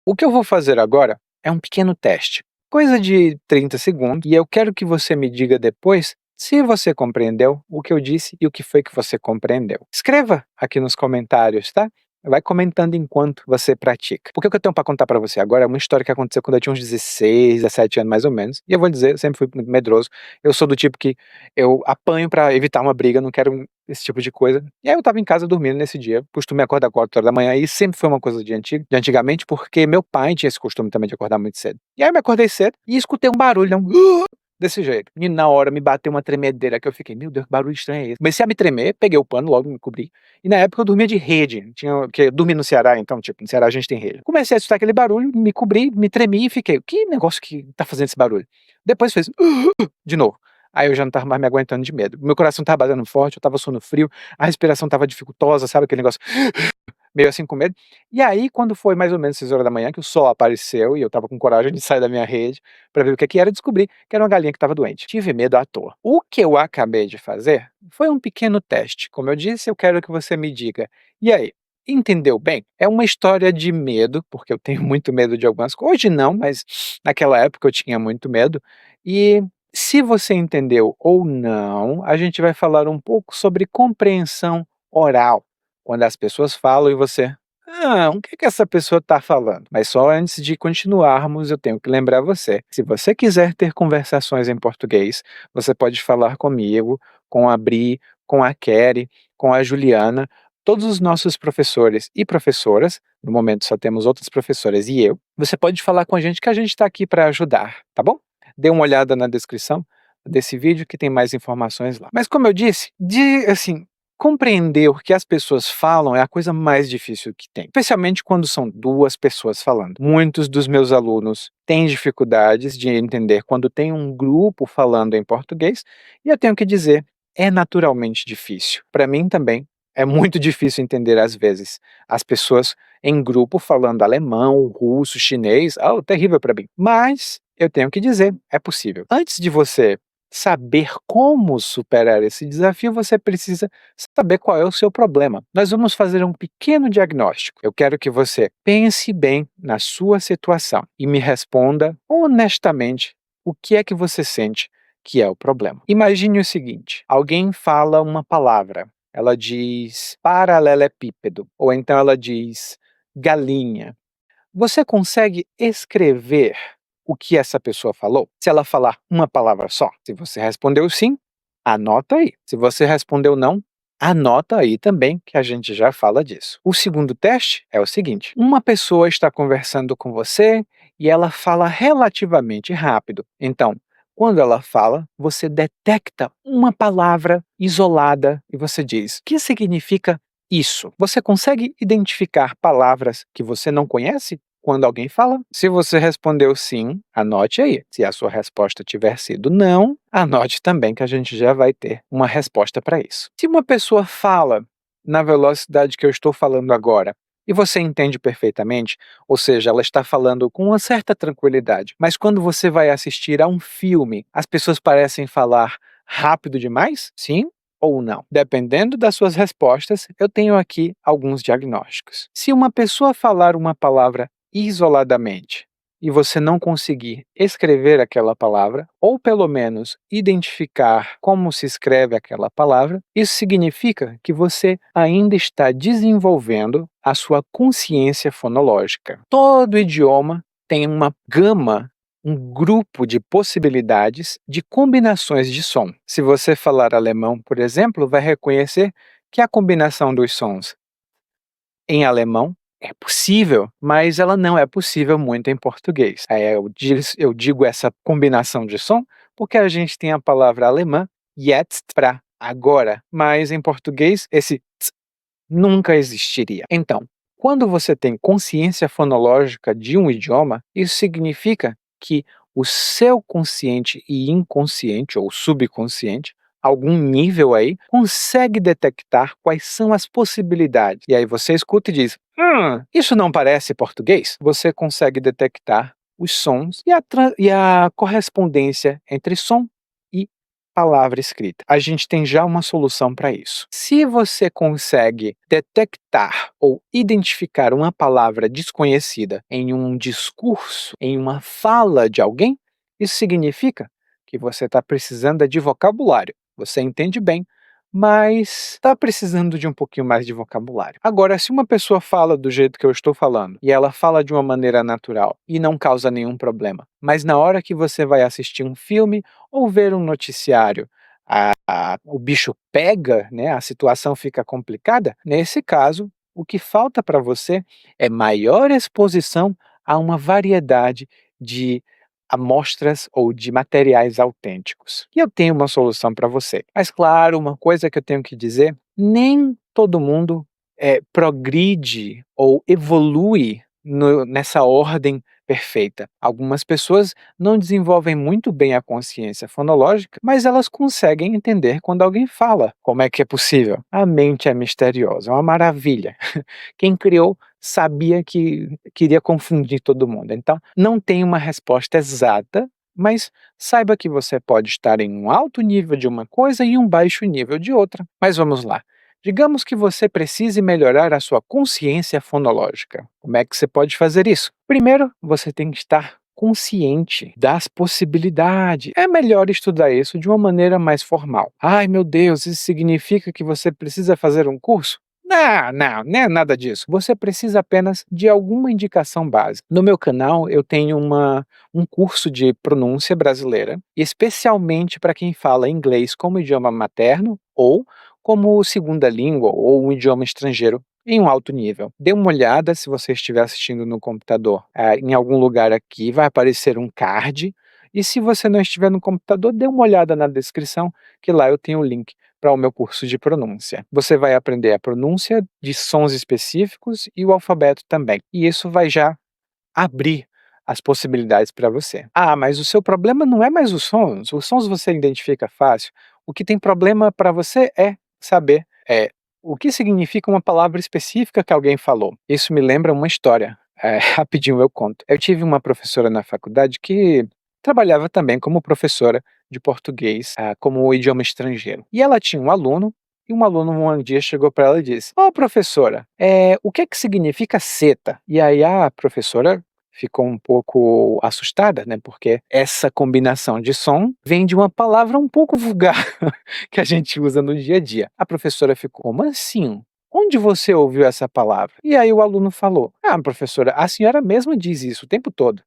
O que eu vou fazer agora é um pequeno teste, coisa de 30 segundos, e eu quero que você me diga depois se você compreendeu o que eu disse e o que foi que você compreendeu. Escreva aqui nos comentários, tá? Vai comentando enquanto você pratica. Porque o que eu tenho para contar para você agora é uma história que aconteceu quando eu tinha uns 16, 17 anos mais ou menos. E eu vou dizer, eu sempre fui muito medroso. Eu sou do tipo que eu apanho para evitar uma briga, não quero esse tipo de coisa. E aí eu estava em casa dormindo nesse dia, costume acordar 4 horas da manhã, e sempre foi uma coisa de antigamente, porque meu pai tinha esse costume também de acordar muito cedo. E aí eu me acordei cedo e escutei um barulho, desse jeito. E na hora me bateu uma tremedeira que eu fiquei, meu Deus, que barulho estranho é esse? Comecei a me tremer, peguei o pano, logo me cobri. E na época eu dormia de rede, porque eu dormi no Ceará, então, tipo, no Ceará a gente tem rede. Comecei a escutar aquele barulho, me cobri, me tremi e fiquei, que negócio que tá fazendo esse barulho? Depois fez, de novo. Aí eu já não tava mais me aguentando de medo. Meu coração tava batendo forte, eu tava suando frio, a respiração tava dificultosa, sabe aquele negócio meio assim com medo. E aí, quando foi mais ou menos 6 horas da manhã, que o sol apareceu e eu estava com coragem de sair da minha rede para ver o que que era, descobri que era uma galinha que estava doente. Tive medo à toa. O que eu acabei de fazer foi um pequeno teste. Como eu disse, eu quero que você me diga. E aí? Entendeu bem? É uma história de medo, porque eu tenho muito medo de algumas coisas. Hoje não, mas naquela época eu tinha muito medo. E se você entendeu ou não, a gente vai falar um pouco sobre compreensão oral. Quando as pessoas falam e você: "Ah, o que que essa pessoa está falando?". Mas só antes de continuarmos, eu tenho que lembrar você, se você quiser ter conversações em português, você pode falar comigo, com a Bri, com a Kelly, com a Juliana, todos os nossos professores e professoras, no momento só temos outras professoras e eu, você pode falar com a gente que a gente está aqui para ajudar, tá bom? Dê uma olhada na descrição desse vídeo que tem mais informações lá. Mas como eu disse, assim, compreender o que as pessoas falam é a coisa mais difícil que tem, especialmente quando são duas pessoas falando. Muitos dos meus alunos têm dificuldades de entender quando tem um grupo falando em português, e eu tenho que dizer, é naturalmente difícil. Para mim também é muito difícil entender às vezes as pessoas em grupo falando alemão, russo, chinês, terrível para mim. Mas eu tenho que dizer, é possível. Antes de você saber como superar esse desafio, você precisa saber qual é o seu problema. Nós vamos fazer um pequeno diagnóstico. Eu quero que você pense bem na sua situação e me responda honestamente o que é que você sente que é o problema. Imagine o seguinte: alguém fala uma palavra, ela diz paralelepípedo, ou então ela diz galinha. Você consegue escrever o que essa pessoa falou? Se ela falar uma palavra só, se você respondeu sim, anota aí. Se você respondeu não, anota aí também, que a gente já fala disso. O segundo teste é o seguinte: uma pessoa está conversando com você e ela fala relativamente rápido. Então, quando ela fala, você detecta uma palavra isolada e você diz: "O que significa isso?". Você consegue identificar palavras que você não conhece quando alguém fala? Se você respondeu sim, anote aí. Se a sua resposta tiver sido não, anote também que a gente já vai ter uma resposta para isso. Se uma pessoa fala na velocidade que eu estou falando agora e você entende perfeitamente, ou seja, ela está falando com uma certa tranquilidade, mas quando você vai assistir a um filme, as pessoas parecem falar rápido demais? Sim ou não? Dependendo das suas respostas, eu tenho aqui alguns diagnósticos. Se uma pessoa falar uma palavra isoladamente e você não conseguir escrever aquela palavra, ou pelo menos identificar como se escreve aquela palavra, isso significa que você ainda está desenvolvendo a sua consciência fonológica. Todo idioma tem uma gama, um grupo de possibilidades de combinações de som. Se você falar alemão, por exemplo, vai reconhecer que a combinação dos sons em alemão é possível, mas ela não é possível muito em português. Eu digo essa combinação de som porque a gente tem a palavra alemã jetzt para agora, mas em português esse ts nunca existiria. Então, quando você tem consciência fonológica de um idioma, isso significa que o seu consciente e inconsciente, ou subconsciente, algum nível aí, consegue detectar quais são as possibilidades. E aí você escuta e diz: isso não parece português?". Você consegue detectar os sons e a correspondência entre som e palavra escrita. A gente tem já uma solução para isso. Se você consegue detectar ou identificar uma palavra desconhecida em um discurso, em uma fala de alguém, isso significa que você está precisando de vocabulário. Você entende bem, mas está precisando de um pouquinho mais de vocabulário. Agora, se uma pessoa fala do jeito que eu estou falando, e ela fala de uma maneira natural e não causa nenhum problema, mas na hora que você vai assistir um filme ou ver um noticiário, o bicho pega, né, a situação fica complicada, nesse caso, o que falta para você é maior exposição a uma variedade de amostras ou de materiais autênticos. E eu tenho uma solução para você. Mas claro, uma coisa que eu tenho que dizer, nem todo mundo progride ou evolui nessa ordem perfeita. Algumas pessoas não desenvolvem muito bem a consciência fonológica, mas elas conseguem entender quando alguém fala. Como é que é possível? A mente é misteriosa, é uma maravilha. Quem criou sabia que queria confundir todo mundo. Então, não tem uma resposta exata, mas saiba que você pode estar em um alto nível de uma coisa e um baixo nível de outra. Mas vamos lá. Digamos que você precise melhorar a sua consciência fonológica. Como é que você pode fazer isso? Primeiro, você tem que estar consciente das possibilidades. É melhor estudar isso de uma maneira mais formal. Ai, meu Deus, isso significa que você precisa fazer um curso? Não é nada disso. Você precisa apenas de alguma indicação básica. No meu canal, eu tenho um curso de pronúncia brasileira, especialmente para quem fala inglês como idioma materno ou como segunda língua ou um idioma estrangeiro em um alto nível. Dê uma olhada se você estiver assistindo no computador. Em algum lugar aqui vai aparecer um card, e se você não estiver no computador, dê uma olhada na descrição, que lá eu tenho o link para o meu curso de pronúncia. Você vai aprender a pronúncia de sons específicos e o alfabeto também. E isso vai já abrir as possibilidades para você. Ah, mas o seu problema não é mais os sons você identifica fácil. O que tem problema para você é saber o que significa uma palavra específica que alguém falou. Isso me lembra uma história, rapidinho eu conto. Eu tive uma professora na faculdade que trabalhava também como professora de português, como idioma estrangeiro. E ela tinha um aluno, e um aluno um dia chegou para ela e disse: "Ó, professora, o que é que significa seta?" E aí a professora ficou um pouco assustada, né, porque essa combinação de som vem de uma palavra um pouco vulgar que a gente usa no dia a dia. A professora ficou: "Como assim? Onde você ouviu essa palavra?" E aí o aluno falou: "Ah, professora, a senhora mesma diz isso o tempo todo.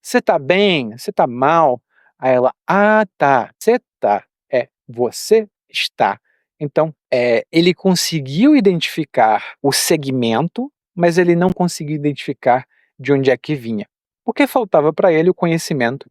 Você tá bem? Você tá mal?" Aí ela: "Ah, tá. Você tá. Você está." Então, ele conseguiu identificar o segmento, mas ele não conseguiu identificar de onde é que vinha, porque faltava para ele o conhecimento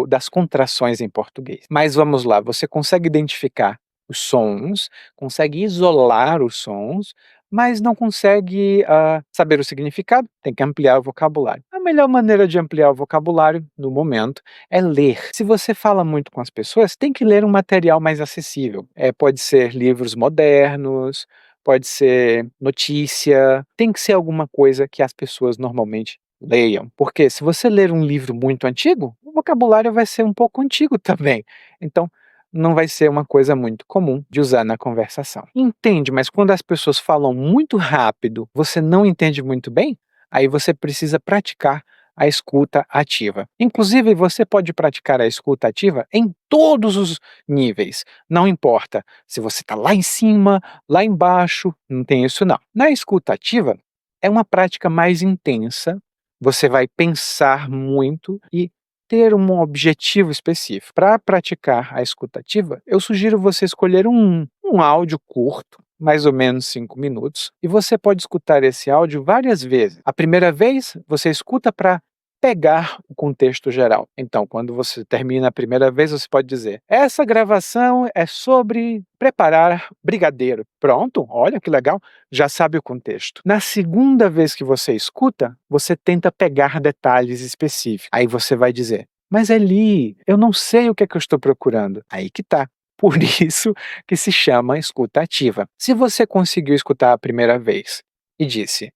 das contrações em português. Mas vamos lá, você consegue identificar os sons, consegue isolar os sons, mas não consegue saber o significado, tem que ampliar o vocabulário. A melhor maneira de ampliar o vocabulário, no momento, é ler. Se você fala muito com as pessoas, tem que ler um material mais acessível. Pode ser livros modernos, pode ser notícia, tem que ser alguma coisa que as pessoas normalmente leiam, porque se você ler um livro muito antigo, o vocabulário vai ser um pouco antigo também. Então, não vai ser uma coisa muito comum de usar na conversação. Entende, mas quando as pessoas falam muito rápido, você não entende muito bem, aí você precisa praticar a escuta ativa. Inclusive, você pode praticar a escuta ativa em todos os níveis. Não importa se você está lá em cima, lá embaixo, não tem isso não. Na escuta ativa, é uma prática mais intensa, você vai pensar muito e ter um objetivo específico. Para praticar a escuta ativa, eu sugiro você escolher um áudio curto, mais ou menos 5 minutos, e você pode escutar esse áudio várias vezes. A primeira vez, você escuta para pegar o contexto geral. Então, quando você termina a primeira vez, você pode dizer: "Essa gravação é sobre preparar brigadeiro." Pronto, olha que legal, já sabe o contexto. Na segunda vez que você escuta, você tenta pegar detalhes específicos. Aí você vai dizer: "Mas Eli, eu não sei o que é que eu estou procurando." Aí que tá. Por isso que se chama escuta ativa. Se você conseguiu escutar a primeira vez e disse: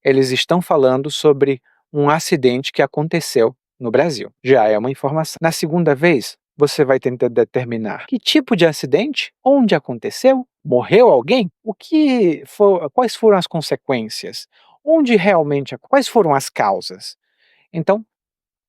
eles estão falando sobre um acidente que aconteceu no Brasil." Já é uma informação. Na segunda vez, você vai tentar determinar que tipo de acidente, onde aconteceu, morreu alguém, quais foram as consequências, onde realmente, quais foram as causas. Então,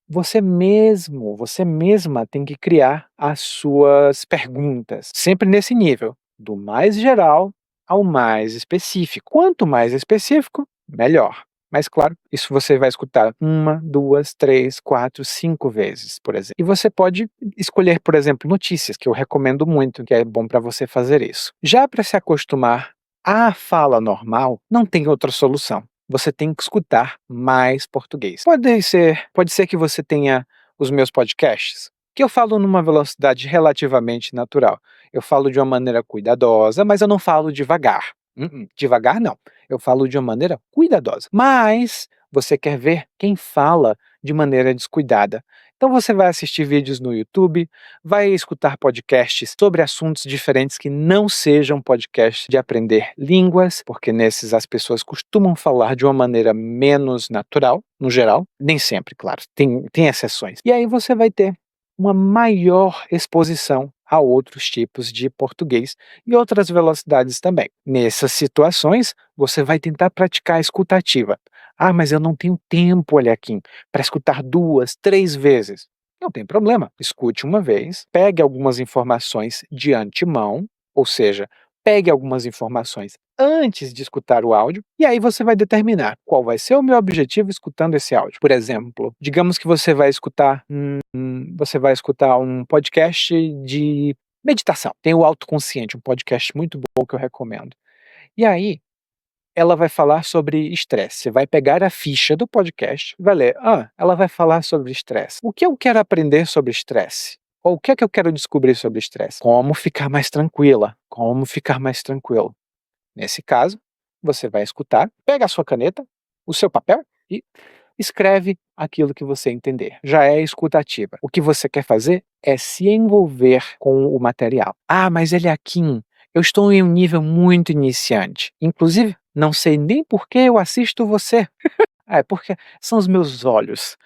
você mesma tem que criar as suas perguntas, sempre nesse nível, do mais geral ao mais específico. Quanto mais específico, melhor. Mas claro, isso você vai escutar 1, 2, 3, 4, 5 vezes, por exemplo. E você pode escolher, por exemplo, notícias, que eu recomendo muito, que é bom para você fazer isso. Já para se acostumar à fala normal, não tem outra solução. Você tem que escutar mais português. Pode ser que você tenha os meus podcasts, que eu falo numa velocidade relativamente natural. Eu falo de uma maneira cuidadosa, mas eu não falo devagar. Devagar não. Eu falo de uma maneira cuidadosa. Mas você quer ver quem fala de maneira descuidada. Então você vai assistir vídeos no YouTube, vai escutar podcasts sobre assuntos diferentes que não sejam podcasts de aprender línguas, porque nesses as pessoas costumam falar de uma maneira menos natural, no geral, nem sempre, claro, tem exceções. E aí você vai ter uma maior exposição a outros tipos de português e outras velocidades também. Nessas situações, você vai tentar praticar a escuta ativa. Ah, mas eu não tenho tempo, Eliakim, para escutar 2, 3 vezes. Não tem problema, escute uma vez, pegue algumas informações de antemão, ou seja, pegue algumas informações antes de escutar o áudio, e aí você vai determinar qual vai ser o meu objetivo escutando esse áudio. Por exemplo, digamos que você vai escutar um podcast de meditação. Tem o Autoconsciente, um podcast muito bom que eu recomendo. E aí, ela vai falar sobre estresse. Você vai pegar a ficha do podcast, vai ler. Ela vai falar sobre estresse. O que eu quero aprender sobre estresse? Ou o que é que eu quero descobrir sobre estresse? Como ficar mais tranquila? Como ficar mais tranquilo? Nesse caso, você vai escutar, pega a sua caneta, o seu papel e escreve aquilo que você entender. Já é escutativa. O que você quer fazer é se envolver com o material. Ah, mas Eliakim, eu estou em um nível muito iniciante. Inclusive, não sei nem por que eu assisto você. É porque são os meus olhos.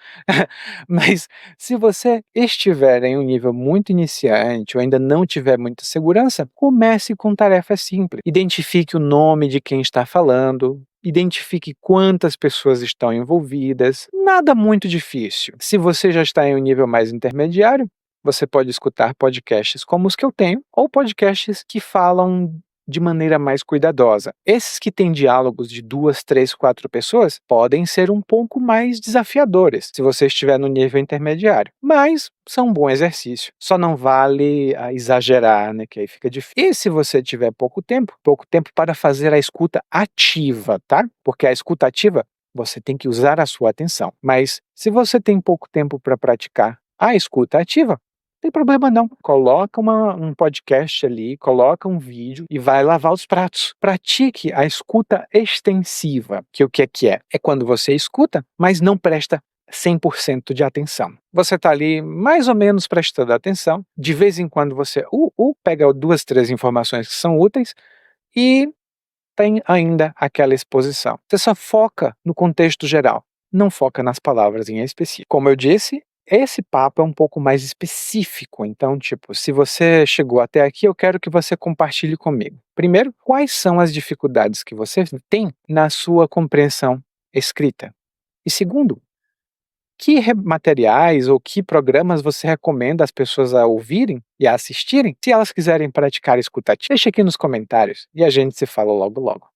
Mas se você estiver em um nível muito iniciante ou ainda não tiver muita segurança, comece com tarefas simples. Identifique o nome de quem está falando, identifique quantas pessoas estão envolvidas. Nada muito difícil. Se você já está em um nível mais intermediário, você pode escutar podcasts como os que eu tenho, ou podcasts que falam de maneira mais cuidadosa. Esses que têm diálogos de 2, 3, 4 pessoas podem ser um pouco mais desafiadores, se você estiver no nível intermediário, mas são um bom exercício. Só não vale exagerar, né, que aí fica difícil. E se você tiver pouco tempo para fazer a escuta ativa, tá? Porque a escuta ativa, você tem que usar a sua atenção. Mas se você tem pouco tempo para praticar a escuta ativa, tem problema não, coloca um podcast ali, coloca um vídeo e vai lavar os pratos. Pratique a escuta extensiva, que o que é? É quando você escuta, mas não presta 100% de atenção. Você está ali mais ou menos prestando atenção, de vez em quando você pega 2, 3 informações que são úteis e tem ainda aquela exposição. Você só foca no contexto geral, não foca nas palavras em específico. Como eu disse, esse papo é um pouco mais específico, então, tipo, se você chegou até aqui, eu quero que você compartilhe comigo. Primeiro, quais são as dificuldades que você tem na sua compreensão escrita? E segundo, que materiais ou que programas você recomenda às pessoas a ouvirem e a assistirem, se elas quiserem praticar escutativa? Deixa aqui nos comentários e a gente se fala logo logo.